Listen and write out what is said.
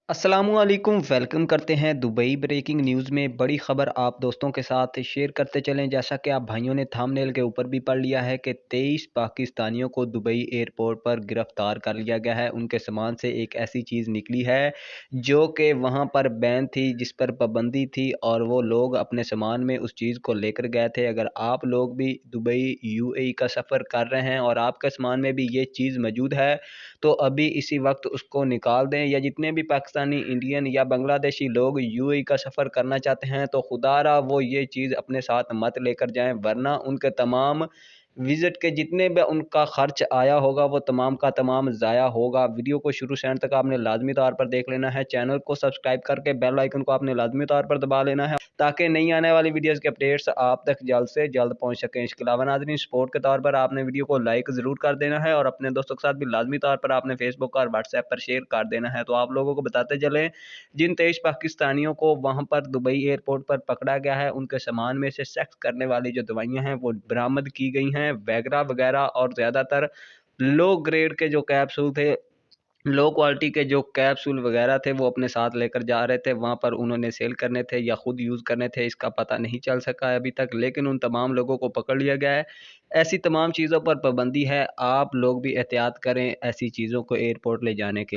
अस्सलामुअलैकुम वेलकम करते हैं दुबई ब्रेकिंग न्यूज़ में बड़ी ख़बर आप दोस्तों के साथ शेयर करते चलें। जैसा कि आप भाइयों ने थंबनेल के ऊपर भी पढ़ लिया है कि 23 पाकिस्तानियों को दुबई एयरपोर्ट पर गिरफ़्तार कर लिया गया है। उनके सामान से एक ऐसी चीज़ निकली है जो कि वहाँ पर बैन थी, जिस पर पाबंदी थी और वो लोग अपने सामान में उस चीज़ को लेकर गए थे। अगर आप लोग भी दुबई यूएई का सफ़र कर रहे हैं और आपके सामान में भी ये चीज़ मौजूद है तो अभी इसी वक्त उसको निकाल दें। या जितने भी पाकिस्तानी, इंडियन या बांग्लादेशी लोग यूएई का सफ़र करना चाहते हैं तो खुदारा वो ये चीज़ अपने साथ मत लेकर जाएँ, वरना उनके तमाम विज़िट के जितने भी उनका खर्च आया होगा वो तमाम का तमाम ज़ाया होगा। वीडियो को शुरू से एंड तक आपने लाज़मी तौर पर देख लेना है। चैनल को सब्सक्राइब करके बेल आइकन को आपने लाज़मी तौर पर दबा लेना है ताकि नई आने वाली वीडियोज़ के अपडेट्स आप तक जल्द से जल्द पहुँच सकें। इसके अलावा नाज़रीन, सपोर्ट के तौर पर आपने वीडियो को लाइक ज़रूर कर देना है और अपने दोस्तों के साथ भी लाज़मी तौर पर आपने फेसबुक और व्हाट्सएप पर शेयर कर देना है। तो आप लोगों को बताते चलें, जिन 23 पाकिस्तानियों को वहाँ पर दुबई एयरपोर्ट पर पकड़ा गया है, उनके सामान में से सेक्स करने वाली जो दवाइयाँ हैं वो बरामद की गई हैं, वैगरा वगैरह। और ज़्यादातर लो ग्रेड के जो कैप्सूल थे, लो क्वालिटी के जो कैप्सूल वगैरह थे वो अपने साथ लेकर जा रहे थे। वहाँ पर उन्होंने सेल करने थे या खुद यूज़ करने थे, इसका पता नहीं चल सका है अभी तक, लेकिन उन तमाम लोगों को पकड़ लिया गया है। ऐसी तमाम चीज़ों पर पाबंदी है, आप लोग भी एहतियात करें ऐसी चीज़ों को एयरपोर्ट ले जाने के लिए।